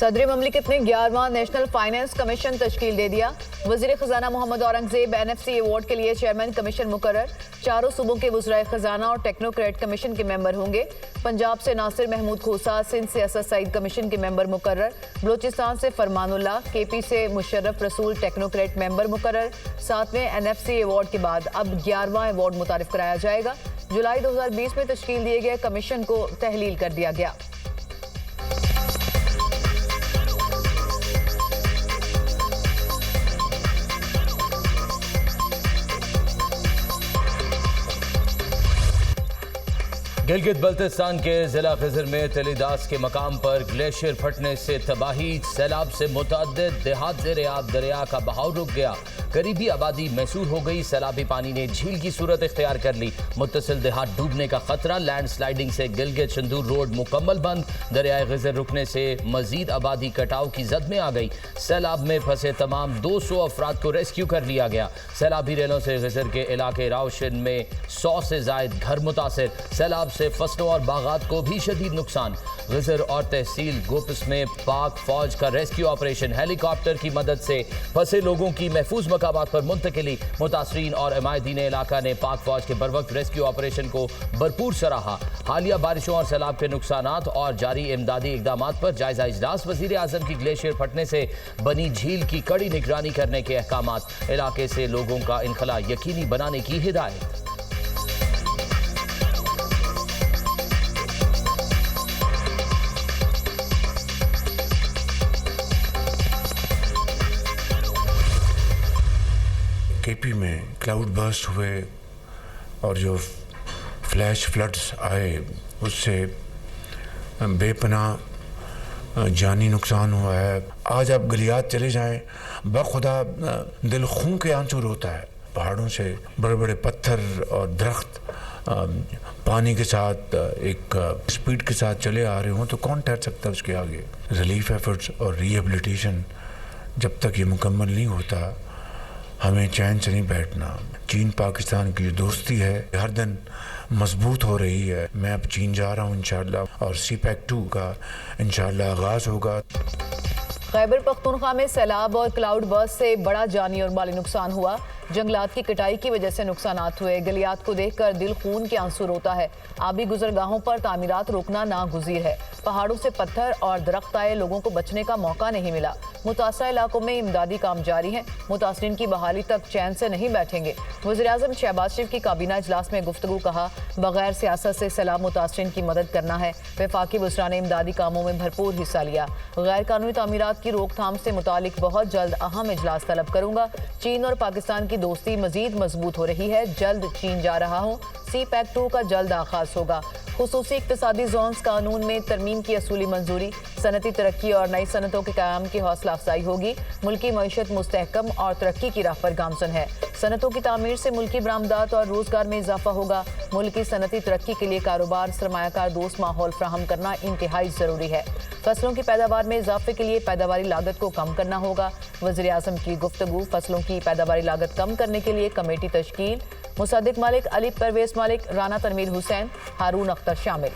सदर ममलिकत ने 11वां national finance commission तश्कील दे दिया। वजीर खजाना मोहम्मद औरंगजेब NFC अवार्ड के लिए चेयरमैन कमीशन मुकर्रर। चारों सूबों के वज़राए खजाना और टेक्नोक्रेट कमीशन के मेंबर होंगे। पंजाब से नासिर महमूद खोसा, सिंध से असद सईद कमीशन के मेंबर मुकर्रर। बलोचिस्तान से फरमानुल्लाह, KP से मुशर्रफ रसूल टेक्नोक्रेट मेंबर मुकर्रर। 7वें NFC अवार्ड के बाद अब 11वां अवार्ड मुतारिफ कराया जाएगा। जुलाई 2020 में तश्कील दिए गए कमीशन को तहलील कर दिया गया। गिलगित बल्तिस्तान के जिला खिजर में तेलीदास के मकाम पर ग्लेशियर फटने से तबाही। सैलाब से मुतअद्दिद देहात ज़ेरे आब, दरिया का बहाव रुक गया। करीबी आबादी मैसूर हो गई। सैलाबी पानी ने झील की सूरत इख्तियार कर ली। मुत्तसिल देहात डूबने का खतरा। लैंड स्लाइडिंग से गिलगित शंदूर रोड मुकम्मल बंद। दरियाए खिजर रुकने से मजीद आबादी कटाव की जद में आ गई। सैलाब में फंसे तमाम 200 अफराद को रेस्क्यू कर लिया गया। सैलाबी रेलों से खिजर के इलाके रावशिन में 100 से जायद घर मुतासिर। सैलाब से फसलों और बागात को भी शदीद नुकसान। खिजर और तहसील गोपस में पाक फौज का रेस्क्यू ऑपरेशन। हेलीकॉप्टर की मदद से फंसे लोगों की महफूज मकामात पर मुंतकिली। मुतासरीन और इमायदीन इलाका ने पाक फौज के बरवक्त रेस्क्यू ऑपरेशन को भरपूर सराहा। हालिया बारिशों और सैलाब के नुकसानात और जारी इमदादी इकदामात पर जायजा इजलास। वजीर आजम की ग्लेशियर फटने से बनी झील की कड़ी निगरानी करने के अहकामात। इलाके से लोगों का इनखला यकीनी बनाने की हिदायत। KP में क्लाउड बर्स्ट हुए और जो फ्लैश फ्लड्स आए उससे बेपनाह जानी नुकसान हुआ है। आज आप गलियात चले जाएं, बखुदा दिल खून के आंसू रोता है। पहाड़ों से बड़े बड़े पत्थर और दरख्त पानी के साथ एक स्पीड के साथ चले आ रहे हों तो कौन ठहर सकता है उसके आगे। रिलीफ एफर्ट्स और रिहेबिलिटेशन जब तक ये मुकम्मल नहीं होता हमें चैन से नहीं बैठना। चीन पाकिस्तान की जो दोस्ती है हर दिन मजबूत हो रही है। मैं अब चीन जा रहा हूँ इंशाअल्लाह और CPEC 2 का इंशाअल्लाह आगाज़ होगा। खैबर पख्तूनख्वा में सैलाब और क्लाउड बर्स्ट से बड़ा जानी और माली नुकसान हुआ। जंगलात की कटाई की वजह से नुकसानात हुए। गलियात को देखकर दिल खून के आंसू रोता है। आबी गुजरगाहों पर तामीरात रोकना नागुज़ीर है। पहाड़ों से पत्थर और दरख्त आए, लोगों को बचने का मौका नहीं मिला। मुतासरा इलाकों में इमदादी काम जारी है। मुतासरीन की बहाली तक चैन से नहीं बैठेंगे। वज़ीर-ए-आज़म शहबाज शरीफ की काबीना इजलास में गुफ्तगू। कहा, बगैर सियासत से सैलाब मुतासरीन की मदद करना है। वफाकी वज़रा ने इमदादी कामों में भरपूर हिस्सा लिया। गैर कानूनी तामीरात की रोकथाम से मुतालिक बहुत जल्द अहम इजलास तलब करूंगा। चीन और पाकिस्तान की दोस्ती मजीद मजबूत हो रही है। जल्द चीन जा रहा हूँ। CPEC 2 का जल्द आगाज होगा। खुसूसी इक्तिसादी जोन्स कानून में तरमीम की असूली मंजूरी। सनती तरक्की और नई सनतों के क़याम की हौसला अफजाई होगी। मुल्की मईशत मुस्तहकम और तरक्की की राह पर गामजन है। सनतों की तामीर से मुल्की बरामदात और रोजगार में इजाफा होगा। मुल्की सनती तरक्की के लिए कारोबार सरमायाकार दोस्त माहौल फ्राहम करना इंतहाई ज़रूरी है। फसलों की पैदावार में इजाफे के लिए पैदावारी लागत को कम करना होगा। वज़ीर-ए-आज़म की गुफ्तगू। फसलों की पैदावारी लागत कम करने के लिए कमेटी तश्कील। मुसद्दिक मालिक, अली परवेज मालिक, राना तनवीर हुसैन, हारून अख्तर शामिल।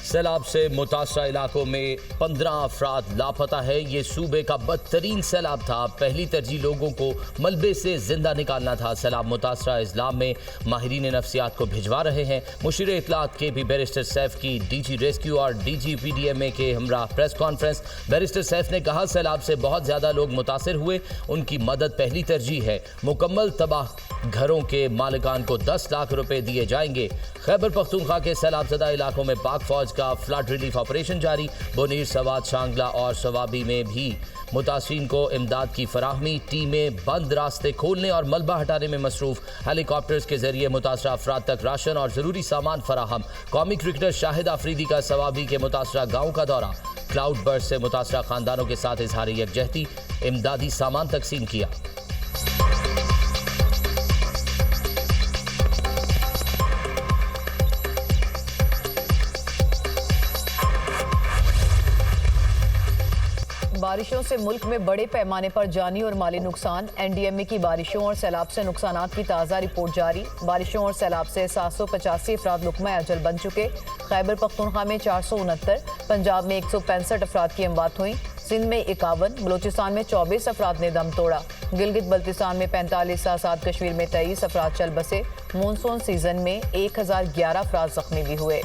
सैलाब से मुतासरा इलाकों में 15 अफराद लापता है। ये सूबे का बदतरीन सैलाब था। पहली तरजीह लोगों को मलबे से जिंदा निकालना था। सैलाब मुतासरा इजला में माहिरीन नफ्सियात को भिजवा रहे हैं। मुशीर इत्तलात के भी बैरिस्टर सैफ की DG रेस्क्यू और DG PDMA के हमरा प्रेस कॉन्फ्रेंस। बैरिस्टर सैफ ने कहा, सैलाब से बहुत ज़्यादा लोग मुतासर हुए, उनकी मदद पहली तरजीह है। मुकम्मल तबाह घरों के मालिकान को 10 लाख रुपए दिए जाएंगे। खैबर पख्तूनख्वा के सैलाब ज़दा इलाकों में पाक फौज का फ्लड रिलीफ ऑपरेशन जारी। बोनीर, सवात, शांगला और सवाबी में भी मुतासरीन को इमदाद की फराहमी। टीमें बंद रास्ते खोलने और मलबा हटाने में मसरूफ। हेलीकॉप्टर्स के जरिए मुतासरा अफराद तक राशन और ज़रूरी सामान फराहम। कौमी क्रिकेटर शाहिद आफरीदी का सवाबी के मुतासरा गाँव का दौरा। क्लाउड बर्स्ट से मुतासरा खानदानों के साथ इजहार यकजहती। इमदादी सामान तकसीम किया। बारिशों से मुल्क में बड़े पैमाने पर जानी और माली नुकसान। एनडीएमए की बारिशों और सैलाब से नुकसानात की ताज़ा रिपोर्ट जारी। बारिशों और सैलाब से 785 अफराद लुक़मा अजल बन चुके। खैबर पख्तूनख्वा में 469, पंजाब में 165 अफराद की अमवात हुई। सिंध में 51, बलूचिस्तान में 24 अफराद ने दम तोड़ा। गिलगित बल्तिस्तान में 45, आज़ाद कश्मीर में 23 अफराद चल बसे। मानसून सीजन में 1011 अफराद जख्मी भी हुए।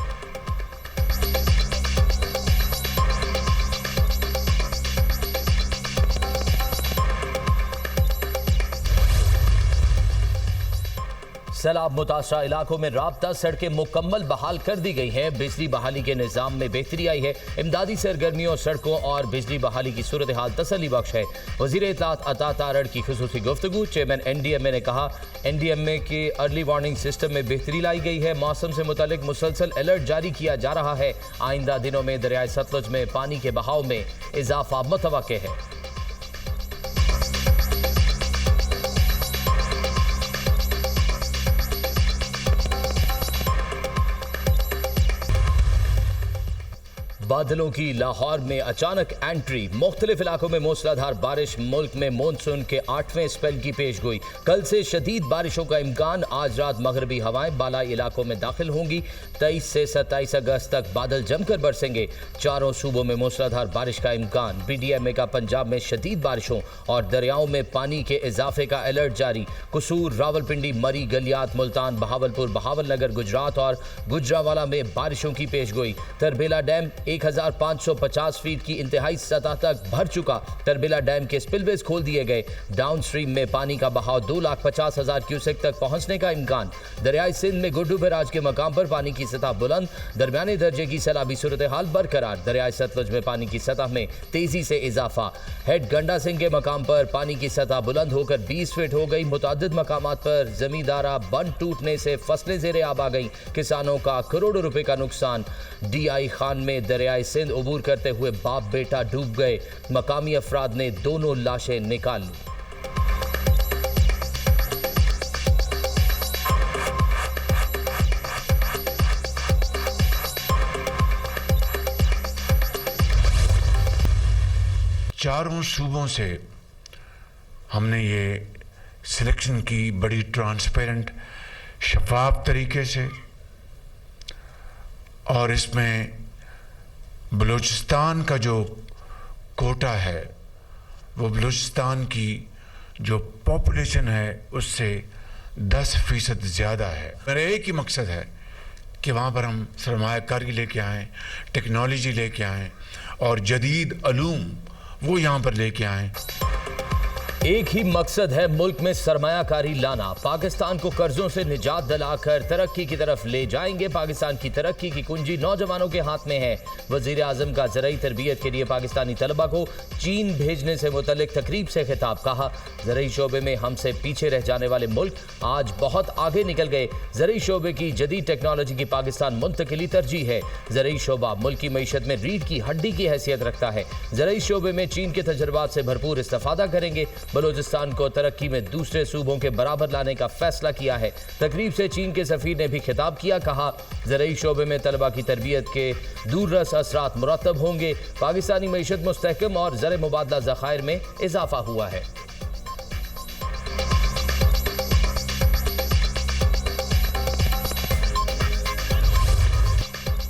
सैलाब मुतासरा इलाकों में राब्ता सड़कें मुकम्मल बहाल कर दी गई हैं। बिजली बहाली के निज़ाम में बेहतरी आई है। इमदादी सरगर्मियों, सड़कों और बिजली बहाली की सूरत हाल तसल्ली बख्श है। वज़ीर इत्तलात अता तारड़ की खुसूसी गुफ्तगू। चेयरमैन एनडीएमए ने कहा, एनडीएमए के अर्ली वार्निंग सिस्टम में बेहतरी लाई गई है। मौसम से मुतालिक मुसलसल अलर्ट जारी किया जा रहा है। आइंदा दिनों में दरियाए सतलुज में पानी के बहाव में इजाफा मुतवक्के है। बादलों की लाहौर में अचानक एंट्री। मुख्तलिफ इलाकों में मूसलाधार बारिश। मुल्क में मानसून के 8वें स्पेल की पेशगोई। कल से शदीद बारिशों का इम्कान। आज रात मगरबी हवाएं बालाई इलाकों में दाखिल होंगी। 23 से 27 अगस्त तक बादल जमकर बरसेंगे। चारों सूबों में मूसलाधार बारिश का इम्कान। BDMA का पंजाब में शदीद बारिशों और दरियाओं में पानी के इजाफे का अलर्ट जारी। कसूर, रावलपिंडी, मरी, गलियात, मुल्तान, बहावलपुर, बहावलनगर, गुजरात और गुजरावाला में बारिशों की पेशगोई। तरबेला डैम 1550 फीट की इंतहाई सतह तक भर चुका। तरबेला डैम के स्पिलवेज खोल दिए गए। डाउन स्ट्रीम में पानी का बहाव 2,50,000 क्यूसेक तक पहुंचने का इम्कान। दरियाई सिंध में गुड्डू बैराज के मकाम पर पानी की सतह बुलंद। दरमियाने दर्जे की सैलाबी सूरत हाल बरकरार। दरियाई सतलुज में पानी की सतह में तेजी से इजाफा। हेड गंडा सिंह के मकाम पर पानी की सतह बुलंद होकर 20 फीट हो गई। मुतादिद मकामात पर जमींदारा बंद टूटने से फसलें ज़ेरे आब आ गई। किसानों का करोड़ों रुपए का नुकसान। DI खान में दरियाई सिंध उबूर करते हुए बाप बेटा डूब गए। मकामी अफराद ने दोनों लाशें निकाल ली। चारों सूबों से हमने ये सिलेक्शन की बड़ी ट्रांसपेरेंट शफाफ तरीके से, और इसमें बलूचिस्तान का जो कोटा है वो बलूचिस्तान की जो पॉपुलेशन है उससे 10% ज़्यादा है। मेरा एक ही मकसद है कि वहाँ पर हम सरमायाकारी लेके आएँ, टेक्नोलॉजी लेके आएँ और जदीद अलूम वो यहाँ पर लेके आएँ। एक ही मकसद है मुल्क में सरमायाकारी लाना। पाकिस्तान को कर्जों से निजात दिलाकर तरक्की की तरफ ले जाएंगे। पाकिस्तान की तरक्की की कुंजी नौजवानों के हाथ में है। वजीर आजम का ज़राई तरबियत के लिए पाकिस्तानी तलबा को चीन भेजने से मुतल्लिक तकरीब से खिताब। कहा, ज़राई शोबे में हमसे पीछे रह जाने वाले मुल्क आज बहुत आगे निकल गए। ज़राई शोबे की जदीद टेक्नोलॉजी की पाकिस्तान मुंतकिली तरजीह है। ज़राई शोबा मुल्क की मईशत में रीढ़ की हड्डी की हैसियत रखता है। ज़राई शोबे में चीन के तजर्बात से भरपूर इस्तेफादा करेंगे। बलूचिस्तान को तरक्की में दूसरे सूबों के बराबर लाने का फैसला किया है। तकरीब से चीन के सफीर ने भी खिताब किया। कहा, ज़राई शोबे में तलबा की तरबियत के दूररस असरात मुरतब होंगे। पाकिस्तानी मईशत मुस्तहकम और ज़र मुबादला ज़खायर में इजाफा हुआ है।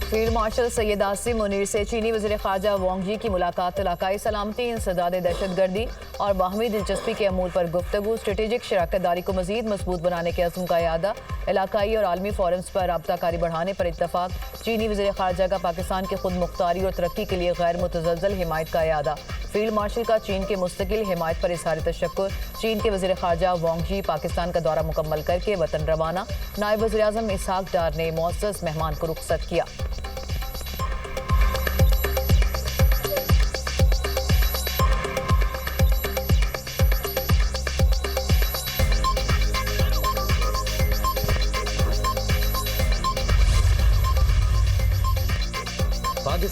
फील्ड मार्शल सैयद आसिम मुनीर से चीनी वज़ीर ख़ारजा वांग यी की मुलाकात। इलाकाई सलामती, इंसदाद दहशतगर्दी और बाहमी दिलचस्पी के अमूल पर गुफ्तगू। स्ट्रेटेजिक शराकत दारी को मज़ीद मजबूत बनाने के अज़्म का यादा। इलाकाई और आलमी फोरम्स पर राब्ताकारी बढ़ाने पर इत्तफाक। चीनी वज़ीर ख़ारजा का पाकिस्तान की खुद मुख्तारी और तरक्की के लिए गैर मुतज़लज़ल हिमायत का यादा। फील्ड मार्शल का चीन के मुस्तकिल हिमायत पर इज़हार तशक्कुर। चीन के वज़ीर ख़ारजा वांग यी पाकिस्तान का दौरा मुकम्मल करके वतन रवाना। नायब वज़ीर आज़म इसहाक डार ने मुअज़्ज़ज़ मेहमान को रुखसत किया।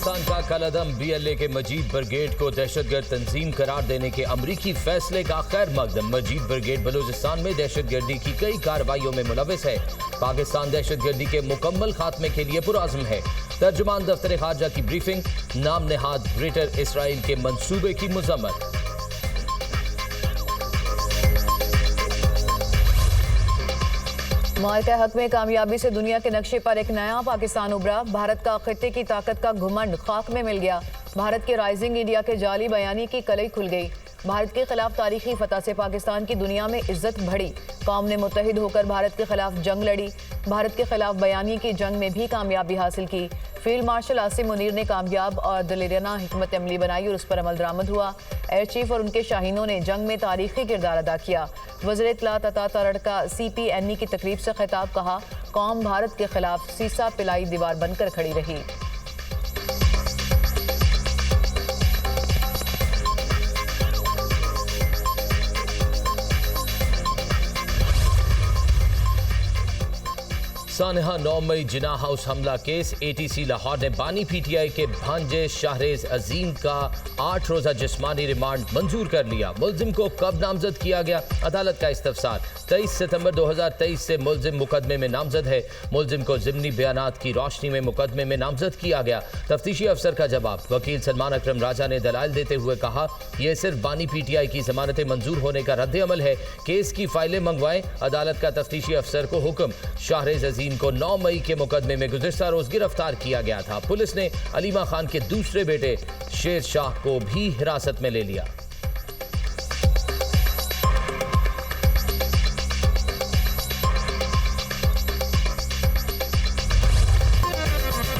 पाकिस्तान का कलअदम BLA के मजीद ब्रिगेड को दहशतगर्द तंजीम करार देने के अमरीकी फैसले का खैर मकदम। मजीद ब्रिगेड बलूचिस्तान में दहशतगर्दी की कई कार्रवाइयों में मुलविस है। पाकिस्तान दहशतगर्दी के मुकम्मल खात्मे के लिए पुरअज़्म है। तर्जुमान दफ्तर खारजा की ब्रीफिंग, नाम नेहाद ग्रेटर इसराइल के मंसूबे की मजम्मत। मार्का हक में कामयाबी से दुनिया के नक्शे पर एक नया पाकिस्तान उभरा। भारत का खित्ते की ताकत का घुमंड खाक में मिल गया। भारत के राइजिंग इंडिया के जाली बयानी की कलई खुल गई। भारत के खिलाफ तारीखी फतह से पाकिस्तान की दुनिया में इज्जत बढ़ी। कौम ने मुत्तहिद होकर भारत के खिलाफ जंग लड़ी। भारत के खिलाफ बयानी की जंग में भी कामयाबी हासिल की। फील्ड मार्शल आसिम मुनीर ने कामयाब और दिलेराना हिकमत अमली बनाई और उस पर अमल दरामद हुआ। एयर चीफ और उनके शाहीनों ने जंग में तारीखी किरदार अदा किया। वज़ीर इत्तलात अता तरड़ का CPNE की तकरीब से खिताब, कहा कौम भारत के खिलाफ सीसा पिलाई दीवार बनकर खड़ी रही। सानहा 9 मई जिना हाउस हमला केस। ATC लाहौर ने बानी PTI के भांजे शाहरेज अजीम का 8 रोज़ा जिस्मानी रिमांड मंजूर कर लिया। मुलजिम को कब नामजद किया गया, अदालत का इस्तफसार। 23 सितंबर 2023 से मुलजिम मुकदमे में नामजद है। मुलजिम को ज़िमनी बयानात की रोशनी में मुकदमे में नामजद किया गया। तफ्तीशी अफसर का जवाब, वकील सलमान अकरम राजा ने दलाइल देते हुए कहा यह सिर्फ बानी PTI की जमानतें मंजूर होने का रद्द अमल है। केस की फाइलें मंगवाएं। अदालत का तफ्तीशी अफसर को हुक्म। शाहरेज अजीम को 9 मई के मुकदमे में गुज़िश्ता रोज गिरफ्तार किया गया था। पुलिस ने अलीमा खान के दूसरे बेटे शेर शाह को भी हिरासत में ले लिया।